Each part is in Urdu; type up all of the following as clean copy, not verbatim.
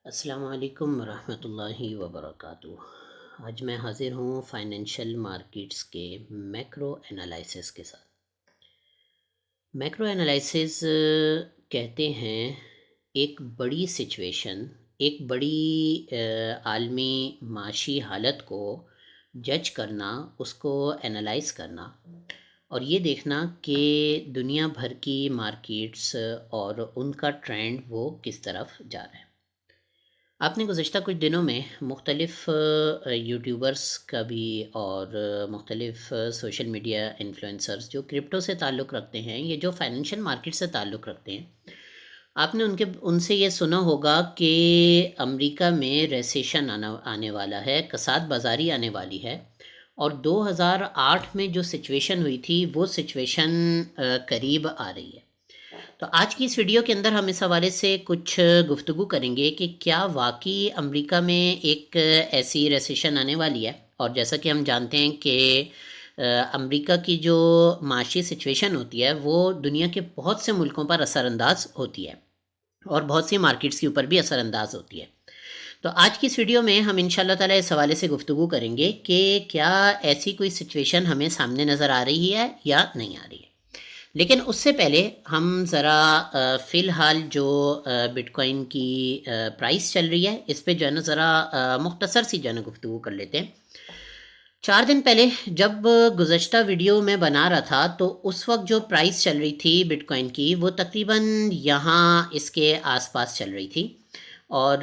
السلام علیکم ورحمۃ اللہ وبرکاتہ۔ آج میں حاضر ہوں فائنینشیل مارکیٹس کے میکرو انالائسس کے ساتھ۔ میکرو انالائسس کہتے ہیں ایک بڑی سچویشن، ایک بڑی عالمی معاشی حالت کو جج کرنا، اس کو انالائز کرنا اور یہ دیکھنا کہ دنیا بھر کی مارکیٹس اور ان کا ٹرینڈ وہ کس طرف جا رہا ہے۔ آپ نے گزشتہ کچھ دنوں میں مختلف یوٹیوبرس کا بھی اور مختلف سوشل میڈیا انفلوئنسرز جو کرپٹو سے تعلق رکھتے ہیں، یہ جو فائنینشیل مارکیٹ سے تعلق رکھتے ہیں، آپ نے ان سے یہ سنا ہوگا کہ امریکہ میں ریسیشن آنے والا ہے، کساد بازاری آنے والی ہے، اور 2008 میں جو سچویشن ہوئی تھی وہ سچویشن قریب آ رہی ہے۔ تو آج کی اس ویڈیو کے اندر ہم اس حوالے سے کچھ گفتگو کریں گے کہ کیا واقعی امریکہ میں ایک ایسی ریسیشن آنے والی ہے، اور جیسا کہ ہم جانتے ہیں کہ امریکہ کی جو معاشی سچویشن ہوتی ہے وہ دنیا کے بہت سے ملکوں پر اثر انداز ہوتی ہے اور بہت سی مارکیٹس کے اوپر بھی اثر انداز ہوتی ہے۔ تو آج کی اس ویڈیو میں ہم انشاءاللہ تعالی اس حوالے سے گفتگو کریں گے کہ کیا ایسی کوئی سچویشن ہمیں سامنے نظر آ رہی ہے یا نہیں آ رہی ہے۔ لیکن اس سے پہلے ہم ذرا فی الحال جو بٹ کوائن کی پرائس چل رہی ہے اس پہ جو ہے نا ذرا مختصر سی جو ہے نا گفتگو کر لیتے ہیں۔ 4 دن پہلے جب گزشتہ ویڈیو میں بنا رہا تھا تو اس وقت جو پرائس چل رہی تھی بٹ کوائن کی وہ تقریباً یہاں اس کے آس پاس چل رہی تھی، اور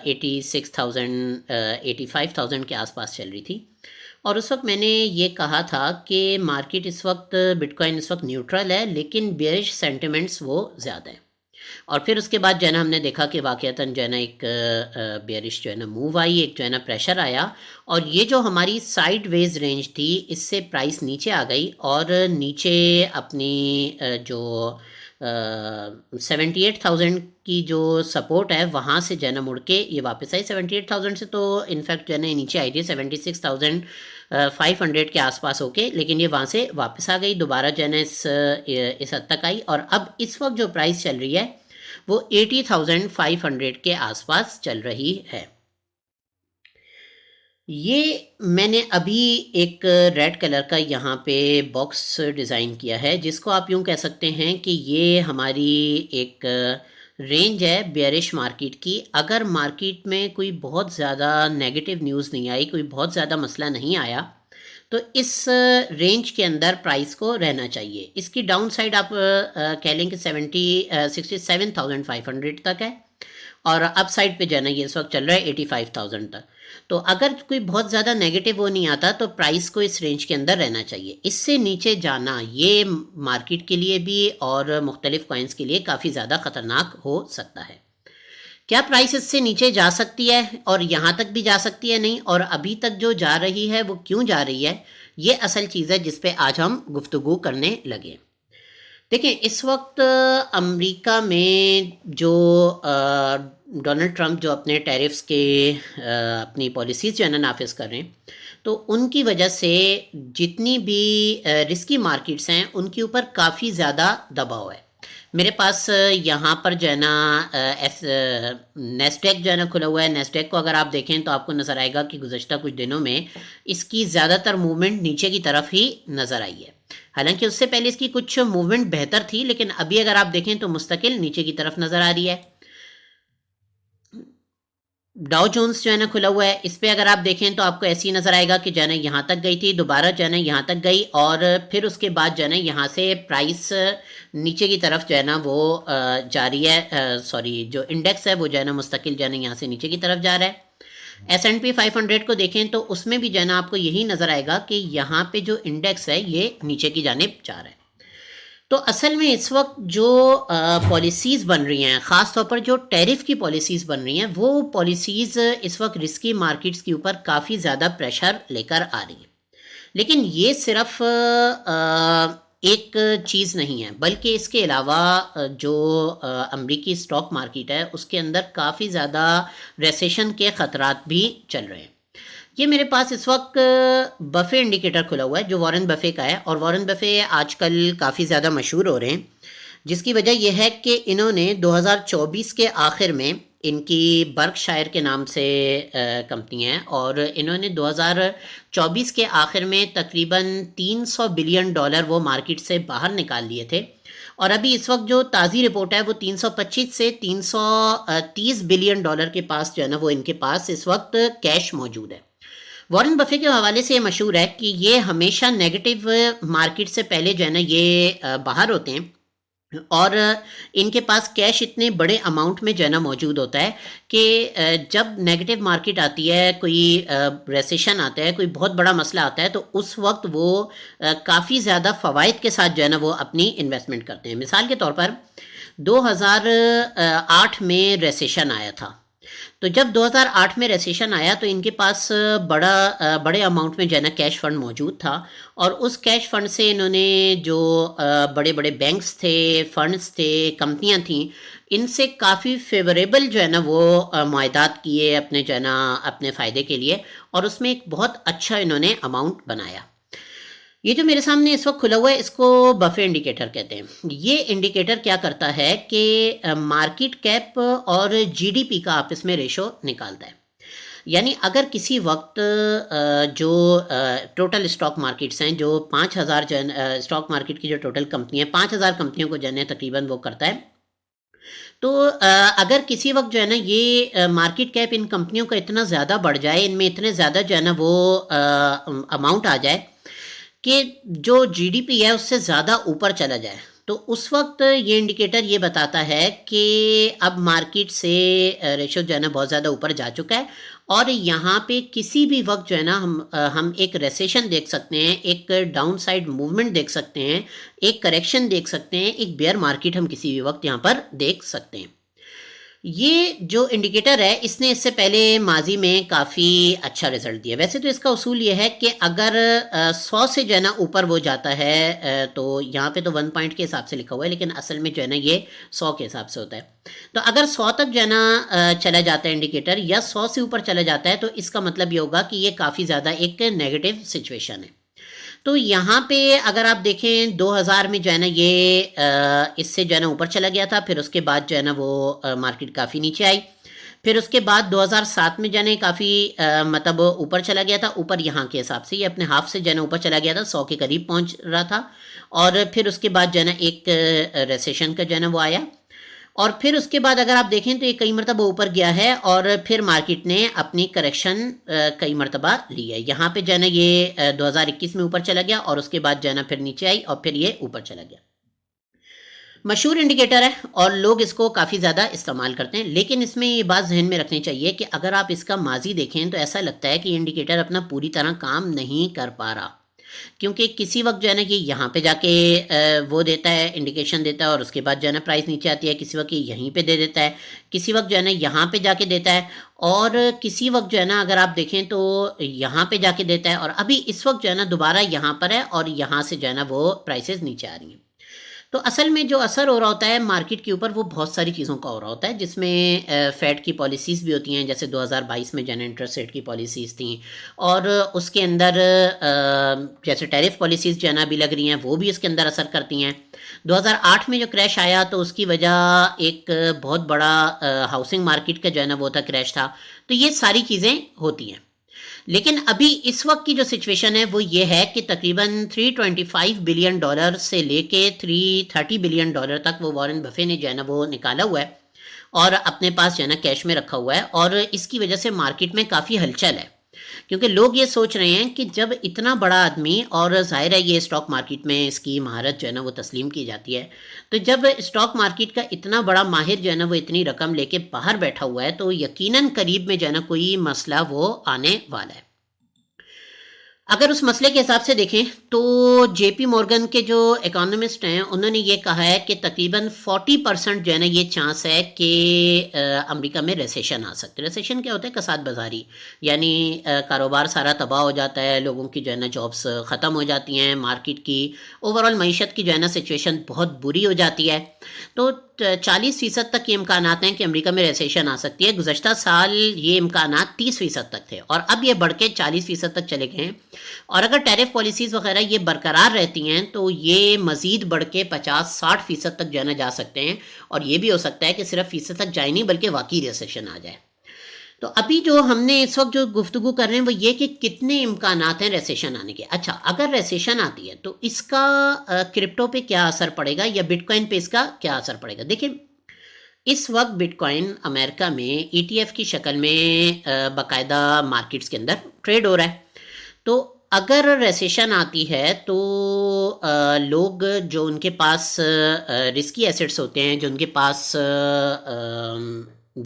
86,000 85,000 کے آس پاس چل رہی تھی، اور اس وقت میں نے یہ کہا تھا کہ مارکیٹ اس وقت بٹ کوائن اس وقت نیوٹرل ہے لیکن بیئرش سینٹیمنٹس وہ زیادہ ہیں۔ اور پھر اس کے بعد جو ہے نا ہم نے دیکھا کہ واقعتاً جو ہے نا ایک بیئرش جو ہے نا موو آئی، ایک جو ہے نا پریشر آیا، اور یہ جو ہماری سائڈ ویز رینج تھی اس سے پرائس نیچے آ گئی اور نیچے اپنی جو 78,000 کی جو سپورٹ ہے وہاں سے جو ہے نا مڑ کے یہ واپس آئی۔ 78,000 سے تو انفیکٹ جو ہے نا نیچے آئی تھی 76,500 کے آس پاس ہو کے، لیکن یہ وہاں سے واپس آ گئی، دوبارہ جو ہے نا اس حد تک آئی، اور اب اس وقت جو پرائس چل رہی ہے وہ 80,500 کے آس پاس چل رہی ہے۔ یہ میں نے ابھی ایک ریڈ کلر کا یہاں پہ باکس ڈیزائن کیا ہے جس کو آپ یوں کہہ سکتے ہیں کہ یہ ہماری ایک رینج ہے بیئرش مارکیٹ کی۔ اگر مارکیٹ میں کوئی بہت زیادہ نیگیٹو نیوز نہیں آئی، کوئی بہت زیادہ مسئلہ نہیں آیا، تو اس رینج کے اندر پرائس کو رہنا چاہیے۔ اس کی ڈاؤن سائڈ آپ کہہ لیں کہ 67,500 تک ہے، اور اپ سائڈ پہ جو ہے نا یہ اس وقت چل رہا ہے 85,000 تک۔ تو اگر کوئی بہت زیادہ نیگیٹو وہ نہیں آتا تو پرائس کو اس رینج کے اندر رہنا چاہیے۔ اس سے نیچے جانا یہ مارکیٹ کے لیے بھی اور مختلف کوائنز کے لیے کافی زیادہ خطرناک ہو سکتا ہے۔ کیا پرائس اس سے نیچے جا سکتی ہے اور یہاں تک بھی جا سکتی ہے؟ نہیں، اور ابھی تک جو جا رہی ہے وہ کیوں جا رہی ہے، یہ اصل چیز ہے جس پہ آج ہم گفتگو کرنے لگے۔ دیکھیں، اس وقت امریکہ میں جو ڈونلڈ ٹرمپ جو اپنے ٹیرفز کے اپنی پالیسیز جو ہے نا نافذ کر رہے ہیں، تو ان کی وجہ سے جتنی بھی رسکی مارکیٹس ہیں ان کے اوپر کافی زیادہ دباؤ ہے۔ میرے پاس یہاں پر جو ہے نا نیسڈیک جو ہے نا کھلا ہوا ہے۔ نیسڈیک کو اگر آپ دیکھیں تو آپ کو نظر آئے گا کہ گزشتہ کچھ دنوں میں اس کی زیادہ تر موومنٹ نیچے کی طرف ہی نظر آئی ہے، حالانکہ اس سے پہلے اس کی کچھ موومنٹ بہتر تھی، لیکن ابھی اگر آپ دیکھیں تو مستقل نیچے کی طرف نظر آ رہی ہے۔ ڈاؤ جونز جو ہے نا کھلا ہوا ہے، اس پہ اگر آپ دیکھیں تو آپ کو ایسی نظر آئے گا کہ جو ہے نا یہاں تک گئی تھی، دوبارہ جو ہے نا یہاں تک گئی، اور پھر اس کے بعد جو ہے نا یہاں سے پرائس نیچے کی طرف جو ہے نا وہ جاری ہے، جو انڈیکس ہے وہ جو ہے نا مستقل جو ہے نا یہاں سے نیچے کی طرف جا رہا ہے۔ S&P 500 کو دیکھیں تو اس میں بھی جو ہے نا آپ کو یہی نظر آئے گا کہ یہاں پہ جو انڈیکس ہے یہ نیچے کی جانب جا رہا ہے۔ تو اصل میں اس وقت جو پالیسیز بن رہی ہیں، خاص طور پر جو ٹیرف کی پالیسیز بن رہی ہیں، وہ پالیسیز اس وقت رسکی مارکیٹس کے اوپر کافی زیادہ پریشر لے کر آ رہی ہیں۔ لیکن یہ صرف ایک چیز نہیں ہے، بلکہ اس کے علاوہ جو امریکی اسٹاک مارکیٹ ہے اس کے اندر کافی زیادہ ریسیشن کے خطرات بھی چل رہے ہیں۔ یہ میرے پاس اس وقت بفے انڈیکیٹر کھلا ہوا ہے جو وارن بفے کا ہے، اور وارن بفے آج کل کافی زیادہ مشہور ہو رہے ہیں۔ جس کی وجہ یہ ہے کہ انہوں نے 2024 کے آخر میں ان کی برک شائر کے نام سے کمپنی ہے، اور انہوں نے 2024 کے آخر میں تقریباً $300 بلین وہ مارکیٹ سے باہر نکال لیے تھے، اور ابھی اس وقت جو تازی رپورٹ ہے وہ 325 سے $330 بلین کے پاس جو ہے نا وہ ان کے پاس اس وقت کیش موجود ہے۔ وارن بفے کے حوالے سے یہ مشہور ہے کہ یہ ہمیشہ نیگیٹو مارکیٹ سے پہلے جو ہے نا یہ باہر ہوتے ہیں، اور ان کے پاس کیش اتنے بڑے اماؤنٹ میں جو ہے نا موجود ہوتا ہے کہ جب نیگیٹو مارکیٹ آتی ہے، کوئی ریسیشن آتا ہے، کوئی بہت بڑا مسئلہ آتا ہے، تو اس وقت وہ کافی زیادہ فوائد کے ساتھ جو ہے نا وہ اپنی انویسٹمنٹ کرتے ہیں۔ مثال کے طور پر 2008 میں ریسیشن آیا تھا، تو جب 2008 میں ریسیشن آیا تو ان کے پاس بڑے اماؤنٹ میں جو ہے نا کیش فنڈ موجود تھا، اور اس کیش فنڈ سے انہوں نے جو بڑے بڑے بینکس تھے، فنڈز تھے، کمپنیاں تھیں، ان سے کافی فیوریبل جو ہے نا وہ معاہدات کیے اپنے جو ہے نا اپنے فائدے کے لیے، اور اس میں ایک بہت اچھا انہوں نے اماؤنٹ بنایا۔ یہ جو میرے سامنے اس وقت کھلا ہوا ہے اس کو بفے انڈیکیٹر کہتے ہیں۔ یہ انڈیکیٹر کیا کرتا ہے کہ مارکیٹ کیپ اور جی ڈی پی کا آپس میں ریشو نکالتا ہے، یعنی اگر کسی وقت جو ٹوٹل اسٹاک مارکیٹس ہیں، جو 5000 جو اسٹاک مارکیٹ کی جو ٹوٹل کمپنی ہے، 5000 کمپنیوں کو جو ہے تقریباً وہ کرتا ہے، تو اگر کسی وقت جو ہے نا یہ مارکیٹ کیپ ان کمپنیوں کا اتنا زیادہ بڑھ جائے، ان میں اتنے زیادہ جو ہے نا وہ اماؤنٹ آ جائے کہ جو جی ڈی پی ہے اس سے زیادہ اوپر چلا جائے، تو اس وقت یہ انڈیکیٹر یہ بتاتا ہے کہ اب مارکیٹ سے ریشو جو ہے نا بہت زیادہ اوپر جا چکا ہے، اور یہاں پہ کسی بھی وقت جو ہے نا ہم ایک ریسیشن دیکھ سکتے ہیں، ایک ڈاؤن سائڈ موومنٹ دیکھ سکتے ہیں، ایک کریکشن دیکھ سکتے ہیں، ایک بیئر مارکیٹ ہم کسی بھی وقت یہاں پر دیکھ سکتے ہیں۔ یہ جو انڈیکیٹر ہے اس نے اس سے پہلے ماضی میں کافی اچھا رزلٹ دیا۔ ویسے تو اس کا اصول یہ ہے کہ اگر 100 سے جو ہے نا اوپر وہ جاتا ہے، تو یہاں پہ تو 1 پوائنٹ کے حساب سے لکھا ہوا ہے، لیکن اصل میں جو ہے نا یہ 100 کے حساب سے ہوتا ہے۔ تو اگر 100 تک جو ہے نا چلا جاتا ہے انڈیکیٹر، یا 100 سے اوپر چلا جاتا ہے، تو اس کا مطلب یہ ہوگا کہ یہ کافی زیادہ ایک نیگیٹو سچویشن ہے۔ تو یہاں پہ اگر آپ دیکھیں 2000 میں جو ہے نا یہ اس سے جو ہے نا اوپر چلا گیا تھا، پھر اس کے بعد جو ہے نا وہ مارکیٹ کافی نیچے آئی، پھر اس کے بعد 2007 میں جو ہے نا کافی مطلب اوپر چلا گیا تھا، اوپر یہاں کے حساب سے یہ اپنے ہاف سے جو ہے نا اوپر چلا گیا تھا، 100 کے قریب پہنچ رہا تھا، اور پھر اس کے بعد جو ہے نا ایک ریسیشن کا جو ہے نا وہ آیا، اور پھر اس کے بعد اگر آپ دیکھیں تو یہ کئی مرتبہ اوپر گیا ہے، اور پھر مارکیٹ نے اپنی کریکشن کئی مرتبہ لی ہے۔ یہاں پہ جو ہے نا یہ 2021 میں اوپر چلا گیا، اور اس کے بعد جو ہے نا پھر نیچے آئی، اور پھر یہ اوپر چلا گیا۔ مشہور انڈیکیٹر ہے اور لوگ اس کو کافی زیادہ استعمال کرتے ہیں، لیکن اس میں یہ بات ذہن میں رکھنی چاہیے کہ اگر آپ اس کا ماضی دیکھیں تو ایسا لگتا ہے کہ یہ انڈیکیٹر اپنا پوری طرح کام نہیں کر پا رہا، کیونکہ کسی وقت جو ہے نا یہ یہاں پہ جا کے وہ دیتا ہے، انڈیکیشن دیتا ہے، اور اس کے بعد جو ہے نا پرائس نیچے آتی ہے، کسی وقت یہ یہیں پہ دے دیتا ہے، کسی وقت جو ہے نا یہاں پہ جا کے دیتا ہے، اور کسی وقت جو ہے نا اگر آپ دیکھیں تو یہاں پہ جا کے دیتا ہے، اور ابھی اس وقت جو ہے نا دوبارہ یہاں پر ہے، اور یہاں سے جو ہے نا وہ پرائسز نیچے آ رہی ہیں۔ تو اصل میں جو اثر ہو رہا ہوتا ہے مارکیٹ کے اوپر وہ بہت ساری چیزوں کا ہو رہا ہوتا ہے، جس میں فیڈ کی پالیسیز بھی ہوتی ہیں، جیسے 2022 میں جو ہے نا انٹرسٹ ریٹ کی پالیسیز تھیں، اور اس کے اندر جیسے ٹیرف پالیسیز جو ہے نا ابھی لگ رہی ہیں وہ بھی اس کے اندر اثر کرتی ہیں۔ 2008 میں جو کریش آیا تو اس کی وجہ ایک بہت بڑا ہاؤسنگ مارکیٹ کا جو ہے نا وہ تھا، کریش تھا، تو یہ ساری چیزیں ہوتی ہیں۔ لیکن ابھی اس وقت کی جو سچویشن ہے وہ یہ ہے کہ تقریباً $325 بلین سے لے کے $330 بلین تک وہ وارن بفے نے جو ہے نا وہ نکالا ہوا ہے، اور اپنے پاس جو ہے نا کیش میں رکھا ہوا ہے، اور اس کی وجہ سے مارکیٹ میں کافی ہلچل ہے، کیونکہ لوگ یہ سوچ رہے ہیں کہ جب اتنا بڑا آدمی، اور ظاہر ہے یہ اسٹاک مارکیٹ میں اس کی مہارت جو ہے نا وہ تسلیم کی جاتی ہے، تو جب اسٹاک مارکیٹ کا اتنا بڑا ماہر جو ہے نا وہ اتنی رقم لے کے باہر بیٹھا ہوا ہے، تو یقیناً قریب میں جو ہے نا کوئی مسئلہ وہ آنے والا ہے۔ اگر اس مسئلے کے حساب سے دیکھیں تو جے پی مورگن کے جو اکانومسٹ ہیں انہوں نے یہ کہا ہے کہ تقریباً 40% جو ہے نا یہ چانس ہے کہ امریکہ میں ریسیشن آ سکتے۔ ریسیشن کیا ہوتا ہے؟ کساد بازاری، یعنی کاروبار سارا تباہ ہو جاتا ہے، لوگوں کی جو ہے نا جابس ختم ہو جاتی ہیں، مارکیٹ کی اوورآل معیشت کی جو ہے نا سچویشن بہت بری ہو جاتی ہے۔ تو 40% تک یہ امکانات ہیں کہ امریکہ میں ریسیشن آ سکتی ہے. گزشتہ سال یہ امکانات 30% تک تھے اور اب یہ بڑھ کے 40% تک چلے گئے ہیں. اور اگر ٹیرف پالیسیز وغیرہ یہ برقرار رہتی ہیں تو یہ مزید بڑھ کے 50-60% تک جانا جا سکتے ہیں. اور یہ بھی ہو سکتا ہے کہ صرف فیصد تک جائے نہیں بلکہ واقعی ریسیشن آ جائے. تو ابھی جو ہم نے اس وقت جو گفتگو کر رہے ہیں وہ یہ کہ کتنے امکانات ہیں ریسیشن آنے کے. اچھا, اگر ریسیشن آتی ہے تو اس کا کرپٹو پہ کیا اثر پڑے گا یا بٹ کوائن پہ اس کا کیا اثر پڑے گا؟ دیکھیں, اس وقت بٹ کوائن امریکہ میں ETF کی شکل میں باقاعدہ مارکیٹس کے اندر ٹریڈ ہو رہا ہے. تو اگر ریسیشن آتی ہے تو لوگ جو ان کے پاس رسکی ایسٹس ہوتے ہیں, جو ان کے پاس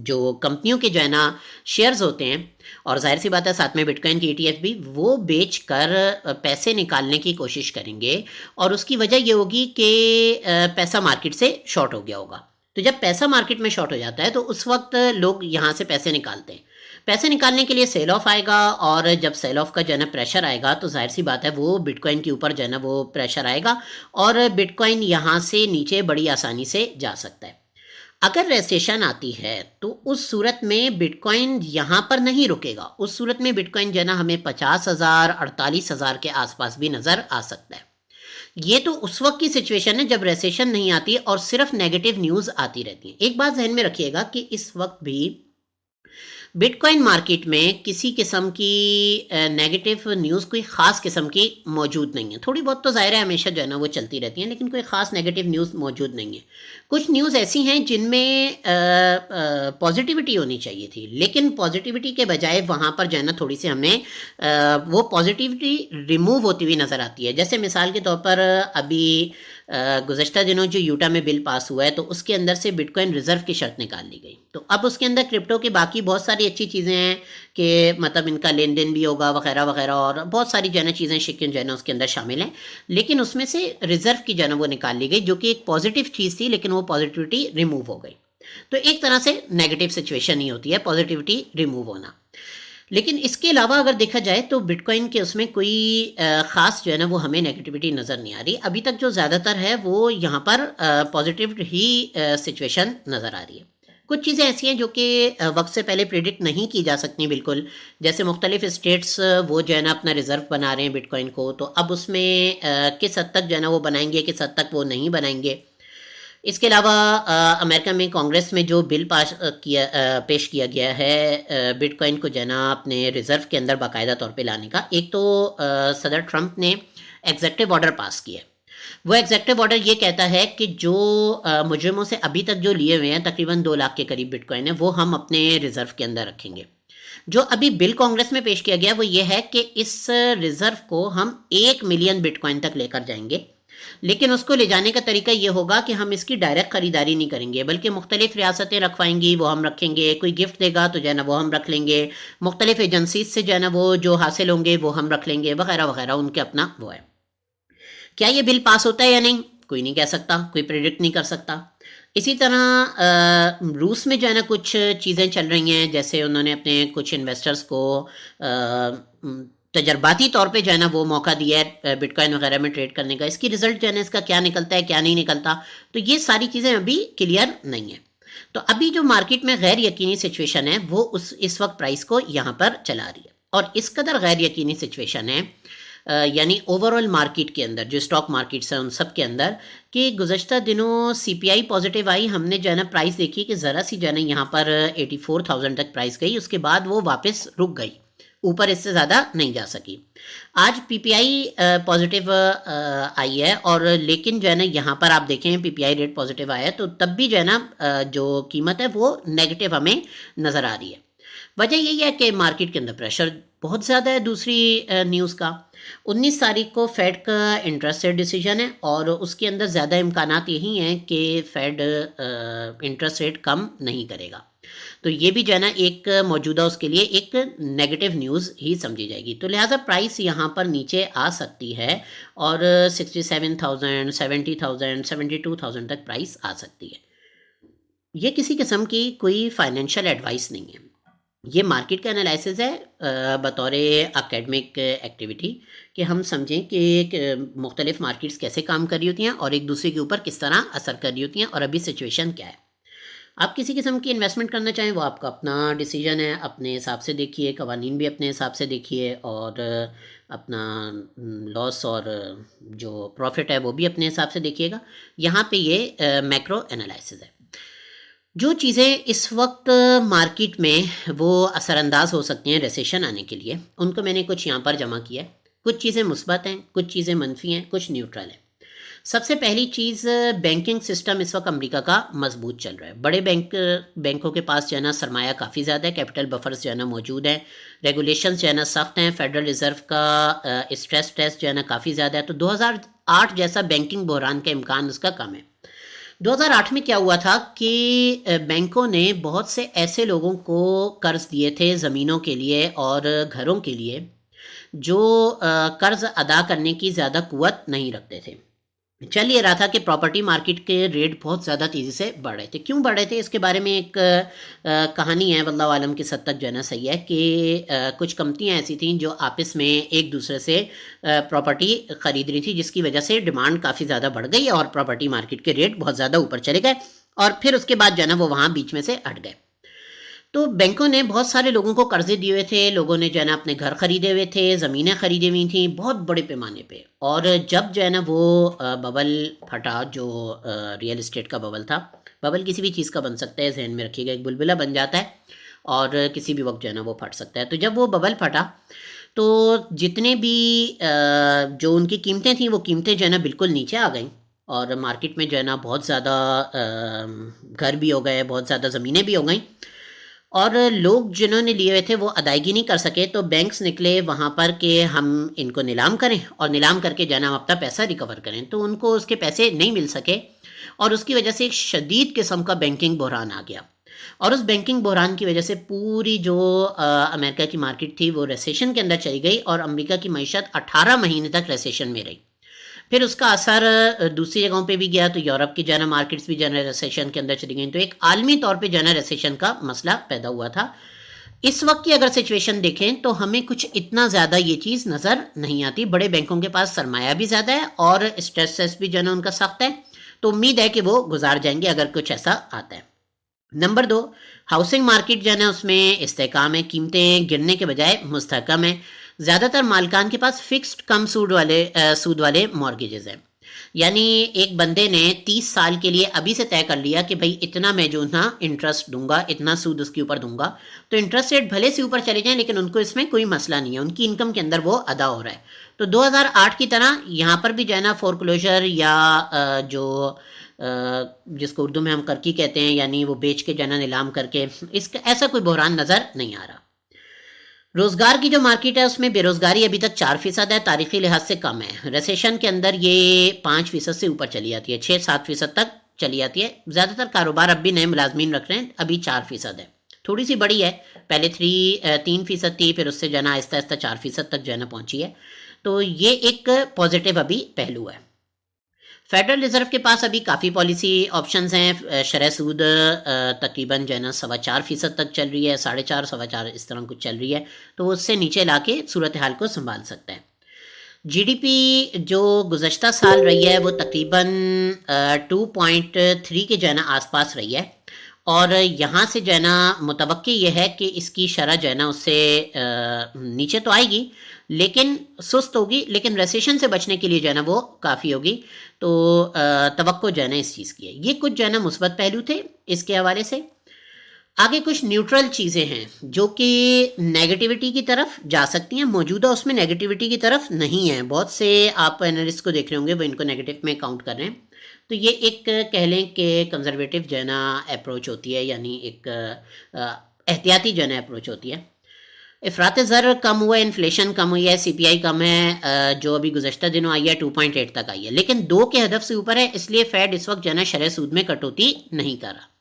جو کمپنیوں کے جو ہے نا شیئرز ہوتے ہیں, اور ظاہر سی بات ہے ساتھ میں بٹ کوائن کی ETF بھی, وہ بیچ کر پیسے نکالنے کی کوشش کریں گے. اور اس کی وجہ یہ ہوگی کہ پیسہ مارکیٹ سے شارٹ ہو گیا ہوگا. تو جب پیسہ مارکیٹ میں شارٹ ہو جاتا ہے تو اس وقت لوگ یہاں سے پیسے نکالتے ہیں. پیسے نکالنے کے لیے سیل آف آئے گا, اور جب سیل آف کا جو ہے نا پریشر آئے گا تو ظاہر سی بات ہے وہ بٹ کوائن کے اوپر جو ہے نا وہ پریشر آئے گا اور بٹ کوائن یہاں سے نیچے بڑی آسانی سے جا سکتا ہے. اگر ریسیشن آتی ہے تو اس صورت میں بٹ کوائن یہاں پر نہیں رکے گا. اس صورت میں بٹ کوائن جو ہے نا ہمیں 50,000 48,000 کے آس پاس بھی نظر آ سکتا ہے. یہ تو اس وقت کی سچویشن ہے جب ریسیشن نہیں آتی اور صرف نیگیٹو نیوز آتی رہتی ہے. ایک بات ذہن میں رکھیے گا کہ اس وقت بھی بٹ کوائن مارکیٹ میں کسی قسم کی نیگیٹو نیوز کوئی خاص قسم کی موجود نہیں ہے. تھوڑی بہت تو ظاہر ہے ہمیشہ جو ہے نا وہ چلتی رہتی ہیں, لیکن کوئی خاص نیگیٹو نیوز موجود نہیں ہے. کچھ نیوز ایسی ہیں جن میں پازیٹیوٹی ہونی چاہیے تھی, لیکن پازیٹیوٹی کے بجائے وہاں پر جو ہے نا تھوڑی سی ہمیں وہ پازیٹیوٹی ریموو ہوتی ہوئی نظر آتی ہے. جیسے مثال کے طور پر ابھی گزشتہ دنوں جو یوٹا میں بل پاس ہوا ہے تو اس کے اندر سے بٹ کوائن ریزرو کی شرط نکال لی گئی. تو اب اس کے اندر کرپٹو کے باقی بہت ساری اچھی چیزیں ہیں کہ مطلب ان کا لین دین بھی ہوگا وغیرہ وغیرہ, اور بہت ساری جو ہے نا چیزیں شکن جو ہے نا اس کے اندر شامل ہیں, لیکن اس میں سے ریزرو کی جو ہے نا وہ نکال لی گئی جو کہ ایک پازیٹیو چیز تھی, لیکن وہ پازیٹیوٹی ریموو ہو گئی. تو ایک طرح سے نیگیٹو سچویشن ہی ہوتی ہے پازیٹیوٹی ریموو ہونا. لیکن اس کے علاوہ اگر دیکھا جائے تو بٹ کوائن کے اس میں کوئی خاص جو ہے نا وہ ہمیں نیگیٹیوٹی نظر نہیں آ رہی. ابھی تک جو زیادہ تر ہے وہ یہاں پر پازیٹیو ہی سچویشن نظر آ رہی ہے. کچھ چیزیں ایسی ہیں جو کہ وقت سے پہلے پریڈکٹ نہیں کی جا سکتی بالکل, جیسے مختلف اسٹیٹس وہ جو ہے نا اپنا ریزرو بنا رہے ہیں بٹ کوائن کو, تو اب اس میں کس حد تک جو ہے نا وہ بنائیں گے, کس حد تک وہ نہیں بنائیں گے. اس کے علاوہ امریکہ میں کانگریس میں جو بل پیش کیا گیا ہے بٹ کوائن کو جو ہے نا اپنے ریزرو کے اندر باقاعدہ طور پہ لانے کا, ایک تو صدر ٹرمپ نے ایگزیکٹو آرڈر پاس کیا ہے. وہ ایگزیکٹو آرڈر یہ کہتا ہے کہ جو مجرموں سے ابھی تک جو لیے ہوئے ہیں تقریباً 2 لاکھ کے قریب بٹ کوائن ہے وہ ہم اپنے ریزرو کے اندر رکھیں گے. جو ابھی بل کانگریس میں پیش کیا گیا وہ یہ ہے کہ اس ریزرو کو ہم 1 ملین بٹ کوائن تک لے کر جائیں گے, لیکن اس کو لے جانے کا طریقہ یہ ہوگا کہ ہم اس کی ڈائریکٹ خریداری نہیں کریں گے بلکہ مختلف ریاستیں رکھوائیں گی وہ ہم رکھیں گے, کوئی گفٹ دے گا تو جو ہے نا وہ ہم رکھ لیں گے, مختلف ایجنسیز سے جو ہے نا وہ جو حاصل ہوں گے وہ ہم رکھ لیں گے وغیرہ وغیرہ, ان کے اپنا وہ ہے. کیا یہ بل پاس ہوتا ہے یا نہیں کوئی نہیں کہہ سکتا, کوئی پریڈکٹ نہیں کر سکتا. اسی طرح روس میں جو ہے نا کچھ چیزیں چل رہی ہیں, جیسے انہوں نے اپنے کچھ انویسٹرز کو تجرباتی طور پہ جو ہے نا وہ موقع دیا ہے بٹ کوائن وغیرہ میں ٹریڈ کرنے کا. اس کی رزلٹ جو ہے نا اس کا کیا نکلتا ہے کیا نہیں نکلتا, تو یہ ساری چیزیں ابھی کلیئر نہیں ہیں. تو ابھی جو مارکیٹ میں غیر یقینی سچویشن ہے وہ اس وقت پرائس کو یہاں پر چلا رہی ہے, اور اس قدر غیر یقینی سچویشن ہے یعنی اوورآل مارکیٹ کے اندر جو اسٹاک مارکیٹس ہیں ان سب کے اندر, کہ گزشتہ دنوں CPI پازیٹیو آئی, ہم نے جو ہے نا پرائس دیکھی کہ ذرا سی جو ہے نا یہاں پر 84,000 تک پرائس گئی, اس کے بعد وہ واپس رک گئی, اوپر اس سے زیادہ نہیں جا سکی. آج PPI پازیٹیو آئی ہے, اور لیکن جو ہے نا یہاں پر آپ دیکھیں PPI ریٹ پازیٹیو آیا ہے تو تب بھی جو ہے نا جو قیمت ہے وہ نیگیٹو ہمیں نظر آ رہی ہے. وجہ یہی ہے کہ مارکیٹ کے اندر پریشر بہت زیادہ ہے. دوسری نیوز کا 19 تاریخ کو فیڈ کا انٹرسٹ ریٹ ڈیسیجن ہے, اور اس کے اندر زیادہ امکانات یہی ہیں کہ فیڈ انٹرسٹ ریٹ کم نہیں کرے گا. تو یہ بھی جو ہے نا ایک موجودہ اس کے لیے ایک نیگیٹو نیوز ہی سمجھی جائے گی. تو لہٰذا پرائس یہاں پر نیچے آ سکتی ہے اور 67,000 70,000 72,000 تک پرائس آ سکتی ہے. یہ کسی قسم کی کوئی فائنینشیل ایڈوائس نہیں ہے. یہ مارکیٹ کا انالائسس ہے بطور اکیڈمک ایکٹیویٹی کہ ہم سمجھیں کہ مختلف مارکیٹس کیسے کام کر رہی ہوتی ہیں اور ایک دوسرے کے اوپر کس طرح اثر کر رہی ہوتی ہیں اور ابھی سچویشن کیا ہے. آپ کسی قسم کی انویسٹمنٹ کرنا چاہیں وہ آپ کا اپنا ڈیسیجن ہے, اپنے حساب سے دیکھیے, قوانین بھی اپنے حساب سے دیکھیے اور اپنا لاس اور جو پروفٹ ہے وہ بھی اپنے حساب سے دیکھیے گا. یہاں پہ یہ میکرو انالائسس ہے. جو چیزیں اس وقت مارکیٹ میں وہ اثر انداز ہو سکتی ہیں ریسیشن آنے کے لیے, ان کو میں نے کچھ یہاں پر جمع کیا ہے. کچھ چیزیں مثبت ہیں, کچھ چیزیں منفی ہیں, کچھ نیوٹرل ہیں. سب سے پہلی چیز, بینکنگ سسٹم اس وقت امریکہ کا مضبوط چل رہا ہے. بڑے بینکوں کے پاس جو ہے نا سرمایہ کافی زیادہ ہے, کیپٹل بفرز جو ہے نا موجود ہیں, ریگولیشنز جو ہے نا سخت ہیں, فیڈرل ریزرو کا اسٹریس ٹیسٹ جو ہے نا کافی زیادہ ہے. تو 2008 جیسا بینکنگ بحران کا امکان اس کا کم ہے. 2008 میں کیا ہوا تھا کہ بینکوں نے بہت سے ایسے لوگوں کو قرض دیے تھے زمینوں کے لیے اور گھروں کے لیے جو قرض ادا کرنے کی زیادہ قوت نہیں رکھتے تھے. چل یہ رہا تھا کہ پراپرٹی مارکیٹ کے ریٹ بہت زیادہ تیزی سے بڑھ رہے تھے. کیوں بڑھ رہے تھے اس کے بارے میں ایک کہانی ہے, واللہ عالم کی حد تک جو ہے نا صحیح ہے کہ کچھ کمپنیاں ایسی تھیں جو آپس میں ایک دوسرے سے پراپرٹی خرید رہی تھی, جس کی وجہ سے ڈیمانڈ کافی زیادہ بڑھ گئی اور پراپرٹی مارکیٹ کے ریٹ بہت زیادہ اوپر چلے گئے اور پھر اس کے بعد جو ہے نا وہ وہاں بیچ میں سے ہٹ گئے. تو بینکوں نے بہت سارے لوگوں کو قرضے دیے ہوئے تھے, لوگوں نے جو ہے نا اپنے گھر خریدے ہوئے تھے, زمینیں خریدی ہوئی تھیں بہت بڑے پیمانے پہ. اور جب جو ہے نا وہ ببل پھٹا, جو ریئل اسٹیٹ کا ببل تھا, ببل کسی بھی چیز کا بن سکتا ہے, ذہن میں رکھیے گا, ایک بلبلہ بن جاتا ہے اور کسی بھی وقت جو ہے نا وہ پھٹ سکتا ہے. تو جب وہ ببل پھٹا تو جتنے بھی جو ان کی قیمتیں تھیں وہ قیمتیں جو ہے نا بالکل نیچے آ گئیں اور مارکیٹ میں جو ہے نا بہت زیادہ گھر بھی ہو گئے, بہت زیادہ زمینیں بھی ہو گئیں اور لوگ جنہوں نے لیے ہوئے تھے وہ ادائیگی نہیں کر سکے. تو بینکس نکلے وہاں پر کہ ہم ان کو نیلام کریں اور نیلام کر کے جو ہے نا اپنا پیسہ ریکور کریں. تو ان کو اس کے پیسے نہیں مل سکے اور اس کی وجہ سے ایک شدید قسم کا بینکنگ بحران آ گیا. اور اس بینکنگ بحران کی وجہ سے پوری جو امریکہ کی مارکیٹ تھی وہ ریسیشن کے اندر چلی گئی اور امریکہ کی معیشت 18 مہینے تک ریسیشن میں رہی. پھر اس کا اثر دوسری جگہوں پہ بھی گیا, تو یورپ کی جو ہے نا مارکیٹس بھی جو ہے نا ریسیشن کے اندر چلی گئیں. تو ایک عالمی طور پہ جو ہے نا ریسیشن کا مسئلہ پیدا ہوا تھا. اس وقت کی اگر سچویشن دیکھیں تو ہمیں کچھ اتنا زیادہ یہ چیز نظر نہیں آتی. بڑے بینکوں کے پاس سرمایہ بھی زیادہ ہے اور اسٹریس ٹیسٹ بھی جو ہے نا ان کا سخت ہے, تو امید ہے کہ وہ گزار جائیں گے اگر کچھ ایسا آتا ہے. نمبر 2, ہاؤسنگ مارکیٹ جو ہے نا اس میں استحکام ہے, قیمتیں گرنے کے بجائے مستحکم ہیں. زیادہ تر مالکان کے پاس فکسڈ کم سود والے مارگیجز ہیں. یعنی ایک بندے نے 30 سال کے لیے ابھی سے طے کر لیا کہ بھائی اتنا میں جو نا انٹرسٹ دوں گا, اتنا سود اس کے اوپر دوں گا. تو انٹرسٹ ریٹ بھلے سے اوپر چلے جائیں لیکن ان کو اس میں کوئی مسئلہ نہیں ہے, ان کی انکم کے اندر وہ ادا ہو رہا ہے. تو 2008 کی طرح یہاں پر بھی جو ہے نا فورکلوجر یا جو جس کو اردو میں ہم کرکی کہتے ہیں, یعنی وہ بیچ کے جو ہے نا نیلام کر کے, اس کا ایسا کوئی بحران نظر نہیں آ رہا. روزگار کی جو مارکیٹ ہے اس میں بے روزگاری ابھی تک 4% ہے, تاریخی لحاظ سے کم ہے. ریسیشن کے اندر یہ 5% سے اوپر چلی جاتی ہے, 6-7% تک چلی جاتی ہے. زیادہ تر کاروبار اب بھی نئے ملازمین رکھ رہے ہیں, ابھی 4% ہے, تھوڑی سی بڑی ہے. پہلے 3% تھی, پھر اس سے جو ہے نا آہستہ آہستہ 4% تک جو ہے نا پہنچی ہے. تو یہ ایک پازیٹیو ابھی پہلو ہے. فیڈرل ریزرو کے پاس ابھی کافی پالیسی آپشنز ہیں. شرح سود تقریباً جو ہے نا 4.25% تک چل رہی ہے, 4.5 4.25 اس طرح کچھ چل رہی ہے, تو وہ اس سے نیچے لا کے صورتحال کو سنبھال سکتا ہے. جی ڈی پی جو گزشتہ سال رہی ہے وہ تقریباً 2.3 کے جو ہے نا آس پاس رہی ہے اور یہاں سے جو ہے نا متوقع یہ ہے کہ اس کی شرح جو ہے نا اس سے نیچے تو آئے گی لیکن سست ہوگی, لیکن ریسیشن سے بچنے کے لیے جو ہے نا وہ کافی ہوگی. تو توقع جو ہے نا اس چیز کی ہے. یہ کچھ جو ہے نا مثبت پہلو تھے اس کے حوالے سے. آگے کچھ نیوٹرل چیزیں ہیں جو کہ نیگیٹیوٹی کی طرف جا سکتی ہیں, موجودہ اس میں نیگیٹیوٹی کی طرف نہیں ہیں. بہت سے آپ انالسٹ کو دیکھ رہے ہوں گے وہ ان کو نیگیٹو میں کاؤنٹ کر رہے ہیں. تو یہ ایک کہہ لیں کہ کنزرویٹو جو ہے نا اپروچ ہوتی ہے, یعنی ایک احتیاطی جو ہے نا اپروچ ہوتی ہے. افراط زر کم ہوا ہے, انفلیشن کم ہوئی ہے, سی پی آئی کم ہے جو ابھی گزشتہ دنوں آئی ہے 2.8 تک آئی ہے, لیکن 2 کے ہدف سے اوپر ہے, اس لیے فیڈ اس وقت جو ہے نا شرح سود میں کٹوتی نہیں کر رہا.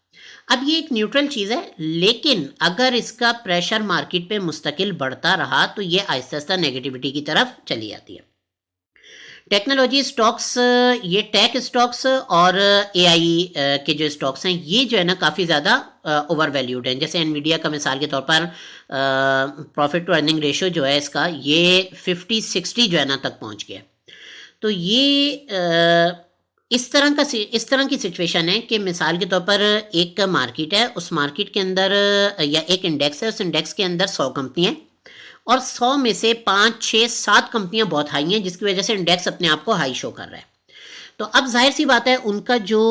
اب یہ ایک نیوٹرل چیز ہے, لیکن اگر اس کا پریشر مارکیٹ پہ مستقل بڑھتا رہا تو یہ آہستہ آہستہ نیگیٹیوٹی کی طرف چلی جاتی ہے. ٹیکنالوجی اسٹاکس، یہ ٹیک اسٹاکس اور اے آئی کے جو اسٹاکس ہیں یہ جو ہے نا کافی زیادہ اوور ویلیوڈ ہیں. جیسے انویڈیا کا مثال کے طور پر پروفٹ ٹو ارننگ ریشو جو ہے اس کا یہ 50-60 جو ہے نا تک پہنچ گیا. تو یہ اس طرح کی سچویشن ہے کہ مثال کے طور پر ایک مارکیٹ ہے، اس مارکیٹ کے اندر یا ایک انڈیکس ہے، اس انڈیکس کے اندر 100 کمپنیاں ہیں اور 100 میں سے 5-6-7 کمپنیاں بہت ہائی ہیں جس کی وجہ سے انڈیکس اپنے آپ کو ہائی شو کر رہا ہے. تو اب ظاہر سی بات ہے ان کا جو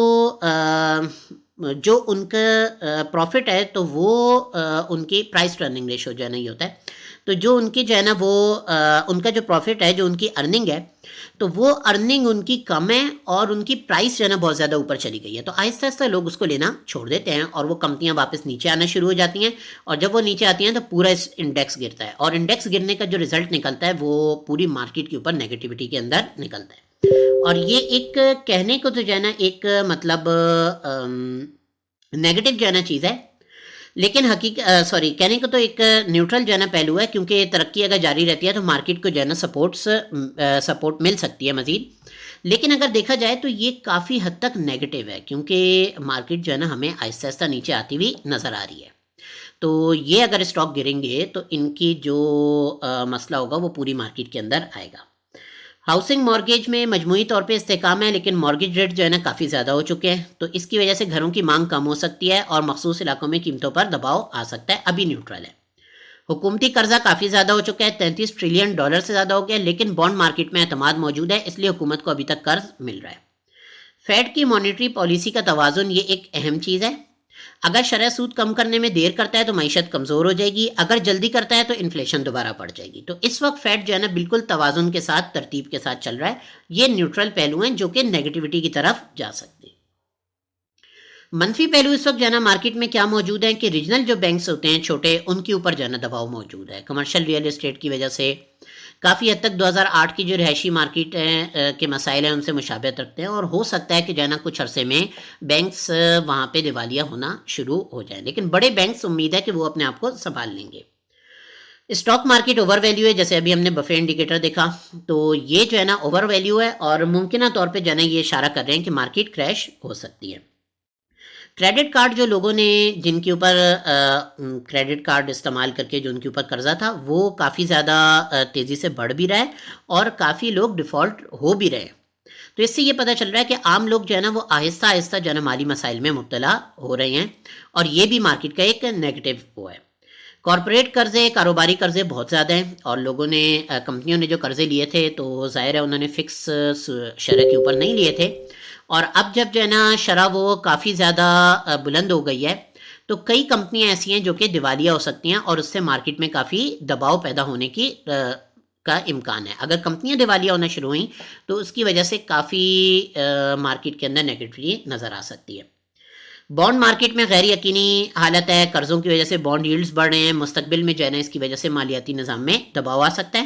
ان کا پروفٹ ہے تو وہ ان کی پرائس ٹو ارننگ ریشو جو ہے نا یہ ہوتا ہے. تو جو ان کی جو ہے نا وہ ان کا جو پروفٹ ہے، جو ان کی ارننگ ہے، تو وہ ارننگ ان کی کم ہے اور ان کی پرائس جو ہے نا بہت زیادہ اوپر چلی گئی ہے. تو آہستہ آہستہ لوگ اس کو لینا چھوڑ دیتے ہیں اور وہ کمپنیاں واپس نیچے آنا شروع ہو جاتی ہیں، اور جب وہ نیچے آتی ہیں تو پورا انڈیکس گرتا ہے، اور انڈیکس گرنے کا جو رزلٹ نکلتا ہے وہ پوری مارکیٹ کے اوپر نیگیٹیوٹی کے اندر نکلتا ہے. اور یہ ایک کہنے کو تو جو ہے نا ایک مطلب نیگیٹو جو ہے نا چیز ہے، لیکن کہنے کو تو ایک نیوٹرل جو ہے نا پہلو ہے، کیونکہ ترقی اگر جاری رہتی ہے تو مارکیٹ کو جو ہے نا سپورٹ مل سکتی ہے مزید. لیکن اگر دیکھا جائے تو یہ کافی حد تک نیگیٹو ہے، کیونکہ مارکیٹ جو ہے نا ہمیں آہستہ آہستہ نیچے آتی ہوئی نظر آ رہی ہے. تو یہ اگر اسٹاک گریں گے تو ان کی جو مسئلہ ہوگا وہ پوری مارکیٹ کے اندر آئے گا. ہاؤسنگ مارگیج میں مجموعی طور پہ استحکام ہے، لیکن مارگیج ریٹ جو ہے نا کافی زیادہ ہو چکے ہیں، تو اس کی وجہ سے گھروں کی مانگ کم ہو سکتی ہے اور مخصوص علاقوں میں قیمتوں پر دباؤ آ سکتا ہے. ابھی نیوٹرل ہے. حکومتی قرضہ کافی زیادہ ہو چکا ہے، $33 ٹریلین سے زیادہ ہو گیا، لیکن بانڈ مارکیٹ میں اعتماد موجود ہے، اس لیے حکومت کو ابھی تک قرض مل رہا ہے. فیڈ کی مانیٹری پالیسی کا توازن یہ ایک اہم چیز ہے. اگر شرح سود کم کرنے میں دیر کرتا ہے تو معیشت کمزور ہو جائے گی، اگر جلدی کرتا ہے تو انفلیشن دوبارہ بڑھ جائے گی. تو اس وقت فیڈ جو ہے نا بالکل توازن کے ساتھ، ترتیب کے ساتھ چل رہا ہے. یہ نیوٹرل پہلو ہیں جو کہ نیگیٹیوٹی کی طرف جا سکتے ہیں. منفی پہلو اس وقت جو ہے نا مارکیٹ میں کیا موجود ہیں کہ ریجنل جو بینکس ہوتے ہیں چھوٹے، ان کے اوپر جو ہے نا دباؤ موجود ہے. کمرشل ریئل اسٹیٹ کی وجہ سے کافی حد تک 2008 کی جو رہائشی مارکیٹ کے مسائل ہیں ان سے مشابہت رکھتے ہیں، اور ہو سکتا ہے کہ جو ہے نا کچھ عرصے میں بینکس وہاں پہ دیوالیہ ہونا شروع ہو جائیں، لیکن بڑے بینکس امید ہے کہ وہ اپنے آپ کو سنبھال لیں گے. اسٹاک مارکیٹ اوور ویلیو ہے، جیسے ابھی ہم نے بفے انڈیکیٹر دیکھا، تو یہ جو ہے نا اوور ویلیو ہے اور ممکنہ طور پہ جو ہے نا یہ اشارہ کر رہے ہیں کہ مارکیٹ کریش ہو سکتی ہے. کریڈٹ کارڈ جو لوگوں نے جن کے اوپر کریڈٹ کارڈ استعمال کر کے جو ان کے اوپر قرضہ تھا وہ کافی زیادہ تیزی سے بڑھ بھی رہا ہے اور کافی لوگ ڈیفالٹ ہو بھی رہے ہیں. تو اس سے یہ پتہ چل رہا ہے کہ عام لوگ جو ہے نا وہ آہستہ آہستہ جو ہے نا مالی مسائل میں مبتلا ہو رہے ہیں، اور یہ بھی مارکیٹ کا ایک نیگیٹو وہ ہے. کارپوریٹ قرضے، کاروباری قرضے بہت زیادہ ہیں، اور لوگوں نے کمپنیوں نے جو قرضے لیے تھے تو ظاہر ہے انہوں نے فکس شرح کے اوپر نہیں لیے تھے، اور اب جب جو ہے نا شرح وہ کافی زیادہ بلند ہو گئی ہے تو کئی کمپنیاں ایسی ہیں جو کہ دیوالیہ ہو سکتی ہیں، اور اس سے مارکیٹ میں کافی دباؤ پیدا ہونے کا امکان ہے. اگر کمپنیاں دیوالیہ ہونا شروع ہوئیں تو اس کی وجہ سے کافی مارکیٹ کے اندر نیگیٹیوٹی نظر آ سکتی ہے. بانڈ مارکیٹ میں غیر یقینی حالت ہے، قرضوں کی وجہ سے بانڈ ییلڈز بڑھ رہے ہیں، مستقبل میں جو ہے نا اس کی وجہ سے مالیاتی نظام میں دباؤ آ سکتا ہے.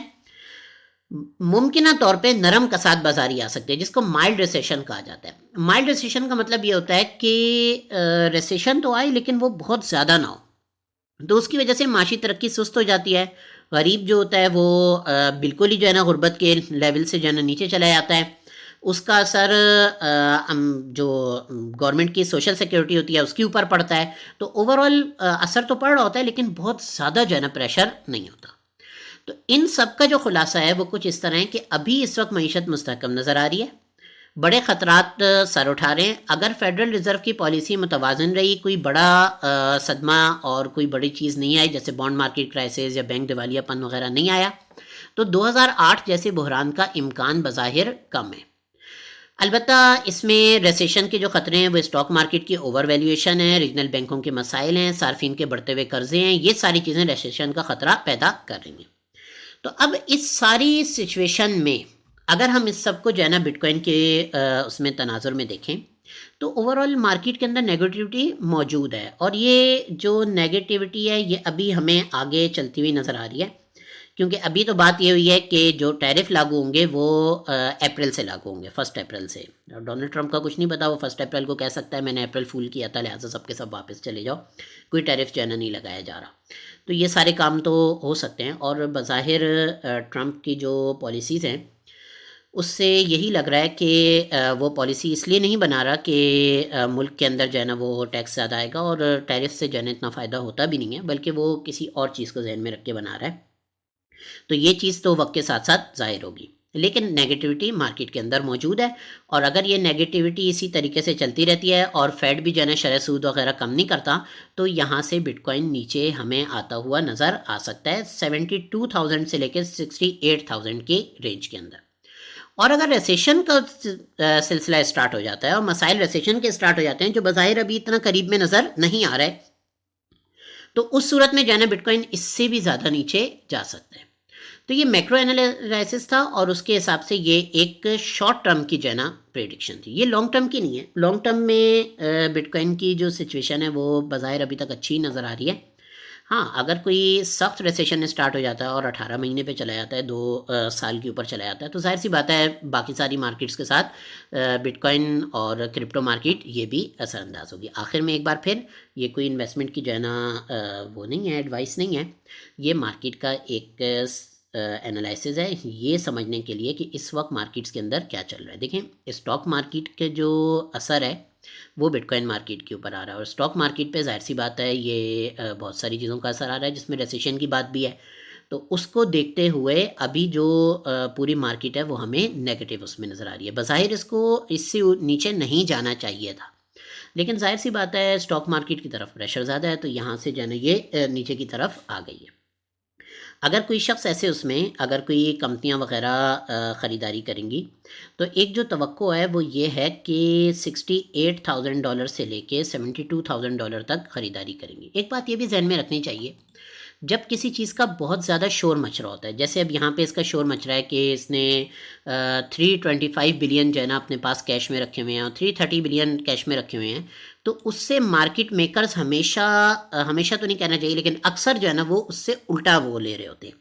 ممکنہ طور پہ نرم کساد بازاری آ سکتی ہے، جس کو مائلڈ ریسیشن کہا جاتا ہے. مائلڈ ریسیشن کا مطلب یہ ہوتا ہے کہ ریسیشن تو آئے لیکن وہ بہت زیادہ نہ ہو، تو اس کی وجہ سے معاشی ترقی سست ہو جاتی ہے. غریب جو ہوتا ہے وہ بالکل ہی جو ہے نا غربت کے لیول سے جو ہے نا نیچے چلا جاتا ہے. اس کا اثر جو گورنمنٹ کی سوشل سیکیورٹی ہوتی ہے اس کے اوپر پڑتا ہے. تو اوورآل اثر تو پڑ رہا ہوتا ہے لیکن بہت زیادہ جو ہے نا پریشر نہیں ہوتا. تو ان سب کا جو خلاصہ ہے وہ کچھ اس طرح ہے کہ ابھی اس وقت معیشت مستحکم نظر آ رہی ہے، بڑے خطرات سر اٹھا رہے ہیں. اگر فیڈرل ریزرو کی پالیسی متوازن رہی، کوئی بڑا صدمہ اور کوئی بڑی چیز نہیں آئی جیسے بانڈ مارکیٹ کرائسس یا بینک دیوالیہ پن وغیرہ نہیں آیا، تو 2008 جیسے بحران کا امکان بظاہر کم ہے. البتہ اس میں ریسیشن کے جو خطرے ہیں وہ اسٹاک مارکیٹ کی اوور ویلیویشن ہے، ریجنل بینکوں کے مسائل ہیں، صارفین کے بڑھتے ہوئے قرضے ہیں، یہ ساری چیزیں ریسیشن کا خطرہ پیدا کر رہی ہیں. تو اب اس ساری سچویشن میں اگر ہم اس سب کو جو ہے نا بٹ کوائن کے اس میں تناظر میں دیکھیں تو اوورآل مارکیٹ کے اندر نیگیٹیوٹی موجود ہے، اور یہ جو نیگیٹیوٹی ہے یہ ابھی ہمیں آگے چلتی ہوئی نظر آ رہی ہے، کیونکہ ابھی تو بات یہ ہوئی ہے کہ جو ٹیرف لاگو ہوں گے وہ اپریل سے لاگو ہوں گے، 1 اپریل سے. ڈونلڈ ٹرمپ کا کچھ نہیں پتا، وہ 1 اپریل کو کہہ سکتا ہے میں نے اپریل فول کیا تھا لہٰذا سب کے سب واپس چلے جاؤ، کوئی ٹیرف جو ہے نا نہیں لگایا جا رہا. تو یہ سارے کام تو ہو سکتے ہیں، اور بظاہر ٹرمپ کی جو پالیسیز ہیں اس سے یہی لگ رہا ہے کہ وہ پالیسی اس لیے نہیں بنا رہا کہ ملک کے اندر جو ہے نا وہ ٹیکس زیادہ آئے گا اور ٹیرف سے جو ہے نا اتنا فائدہ ہوتا بھی نہیں ہے، بلکہ وہ کسی اور چیز کو ذہن میں رکھ کے بنا رہا ہے. تو یہ چیز تو وقت کے ساتھ ساتھ ظاہر ہوگی، لیکن نیگیٹیوٹی مارکیٹ کے اندر موجود ہے، اور اگر یہ نیگیٹیوٹی اسی طریقے سے چلتی رہتی ہے اور فیڈ بھی جو ہے نا شرح سود وغیرہ کم نہیں کرتا، تو یہاں سے بٹ کوائن نیچے ہمیں آتا ہوا نظر آ سکتا ہے 72,000 سے لے کے 68,000 کے رینج کے اندر. اور اگر ریسیشن کا سلسلہ اسٹارٹ ہو جاتا ہے اور مسائل ریسیشن کے اسٹارٹ ہو جاتے ہیں جو بظاہر ابھی اتنا قریب میں نظر نہیں آ رہا ہے، تو اس صورت میں جو ہے نا بٹ کوائن اس سے بھی زیادہ نیچے جا سکتا ہے. تو یہ میکرو انالیسس تھا، اور اس کے حساب سے یہ ایک شارٹ ٹرم کی جو ہے نا پریڈکشن تھی، یہ لانگ ٹرم کی نہیں ہے. لانگ ٹرم میں بٹ کوائن کی جو سچویشن ہے وہ بظاہر ابھی تک اچھی نظر آ رہی ہے. ہاں، اگر کوئی سخت ریسیشن اسٹارٹ ہو جاتا ہے اور 18 مہینے پہ چلا جاتا ہے، 2 سال کے اوپر چلا جاتا ہے، تو ظاہر سی بات ہے باقی ساری مارکیٹس کے ساتھ بٹ کوائن اور کرپٹو مارکیٹ یہ بھی اثر انداز ہوگی. آخر میں ایک بار پھر یہ کوئی انویسٹمنٹ کی جو ہے نا وہ نہیں ہے، ایڈوائس نہیں ہے، یہ مارکیٹ کا ایک انالائسز ہے یہ سمجھنے کے لیے کہ اس وقت مارکیٹس کے اندر کیا چل رہا ہے. دیکھیں، اسٹاک مارکیٹ کے جو اثر ہے وہ بٹ کوائن مارکیٹ کے اوپر آ رہا ہے، اور اسٹاک مارکیٹ پہ ظاہر سی بات ہے یہ بہت ساری چیزوں کا اثر آ رہا ہے، جس میں ریسیشن کی بات بھی ہے. تو اس کو دیکھتے ہوئے ابھی جو پوری مارکیٹ ہے وہ ہمیں نیگیٹو اس میں نظر آ رہی ہے. بظاہر اس کو اس سے نیچے نہیں جانا چاہیے تھا، لیکن ظاہر سی بات ہے اسٹاک مارکیٹ کی طرف پریشر زیادہ ہے، تو یہاں سے جو ہے نا یہ نیچے کی طرف آ گئی ہے. اگر کوئی شخص ایسے اس میں اگر کوئی کمپنیاں وغیرہ خریداری کریں گی، تو ایک جو توقع ہے وہ یہ ہے کہ $68,000 سے لے کے $72,000 تک خریداری کریں گی. ایک بات یہ بھی ذہن میں رکھنی چاہیے، جب کسی چیز کا بہت زیادہ شور مچ رہا ہوتا ہے، جیسے اب یہاں پہ اس کا شور مچ رہا ہے کہ اس نے 325 بلین جو ہے نا اپنے پاس کیش میں رکھے ہوئے ہیں اور 330 بلین کیش میں رکھے ہوئے ہیں، تو اس سے مارکیٹ میکرز ہمیشہ تو نہیں کہنا چاہیے، لیکن اکثر جو ہے نا وہ اس سے الٹا وہ لے رہے ہوتے ہیں.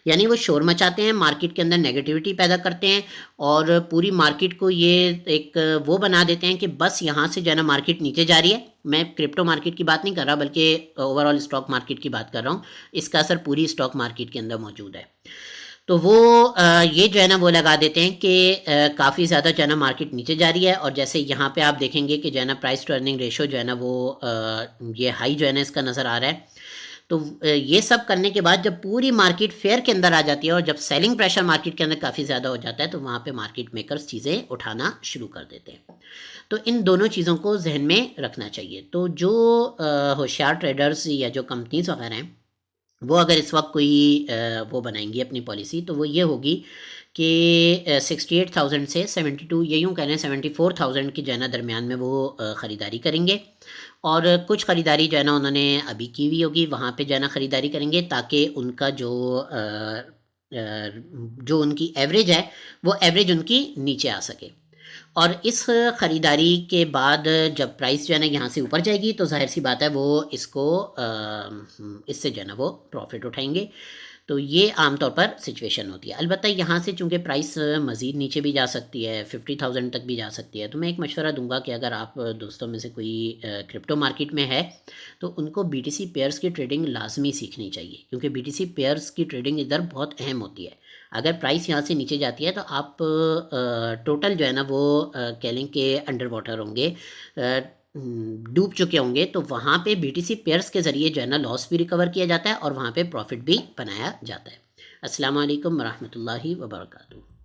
یعنی وہ شور مچاتے ہیں، مارکیٹ کے اندر نیگیٹیوٹی پیدا کرتے ہیں، اور پوری مارکیٹ کو یہ ایک وہ بنا دیتے ہیں کہ بس یہاں سے جو ہے نا مارکیٹ نیچے جا رہی ہے. میں کرپٹو مارکیٹ کی بات نہیں کر رہا، بلکہ اوور آل اسٹاک مارکیٹ کی بات کر رہا ہوں. اس کا اثر پوری اسٹاک مارکیٹ کے اندر موجود ہے. تو وہ یہ جو ہے نا وہ لگا دیتے ہیں کہ کافی زیادہ جو ہے نا مارکیٹ نیچے جا رہی ہے، اور جیسے یہاں پہ آپ دیکھیں گے کہ جو ہے نا پرائس ٹو ارننگ ریشو جو ہے نا وہ یہ ہائی جو ہے نا اس کا نظر آ رہا ہے. تو یہ سب کرنے کے بعد جب پوری مارکیٹ فیئر کے اندر آ جاتی ہے اور جب سیلنگ پریشر مارکیٹ کے اندر کافی زیادہ ہو جاتا ہے، تو وہاں پہ مارکیٹ میکرز چیزیں اٹھانا شروع کر دیتے ہیں. تو ان دونوں چیزوں کو ذہن میں رکھنا چاہیے. تو جو ہوشیار ٹریڈرز یا جو کمپنیز وغیرہ ہیں، وہ اگر اس وقت کوئی وہ بنائیں گی اپنی پالیسی، تو وہ یہ ہوگی کہ 68,000 سے 72 یہ یوں کہہ رہے ہیں 74,000 کی جو ہے نا درمیان میں وہ خریداری کریں گے. اور کچھ خریداری جو ہے نا انہوں نے ابھی کی ہوئی ہوگی، وہاں پہ جو ہے نا خریداری کریں گے تاکہ ان کا جو ان کی ایوریج ہے وہ ایوریج ان کی نیچے آ سکے. اور اس خریداری کے بعد جب پرائس جو ہے نا یہاں سے اوپر جائے گی، تو ظاہر سی بات ہے وہ اس کو اس سے جو ہے نا وہ پروفٹ اٹھائیں گے. تو یہ عام طور پر سچویشن ہوتی ہے. البتہ یہاں سے چونکہ پرائس مزید نیچے بھی جا سکتی ہے، 50,000 تک بھی جا سکتی ہے، تو میں ایک مشورہ دوں گا کہ اگر آپ دوستوں میں سے کوئی کرپٹو مارکیٹ میں ہے تو ان کو بی ٹی سی پیئرز کی ٹریڈنگ لازمی سیکھنی چاہیے، کیونکہ بی ٹی سی پیئرز کی ٹریڈنگ ادھر بہت اہم ہوتی ہے. اگر پرائس یہاں سے نیچے جاتی ہے تو آپ ٹوٹل جو ہے نا وہ کہہ لیں کہ انڈر واٹر ہوں گے، ڈوب چکے ہوں گے. تو وہاں پہ بی ٹی سی پیئرز کے ذریعے جو ہے نا لاس بھی ریکور کیا جاتا ہے اور وہاں پہ پروفٹ بھی بنایا جاتا ہے. السلام علیکم ورحمۃ اللہ وبرکاتہ.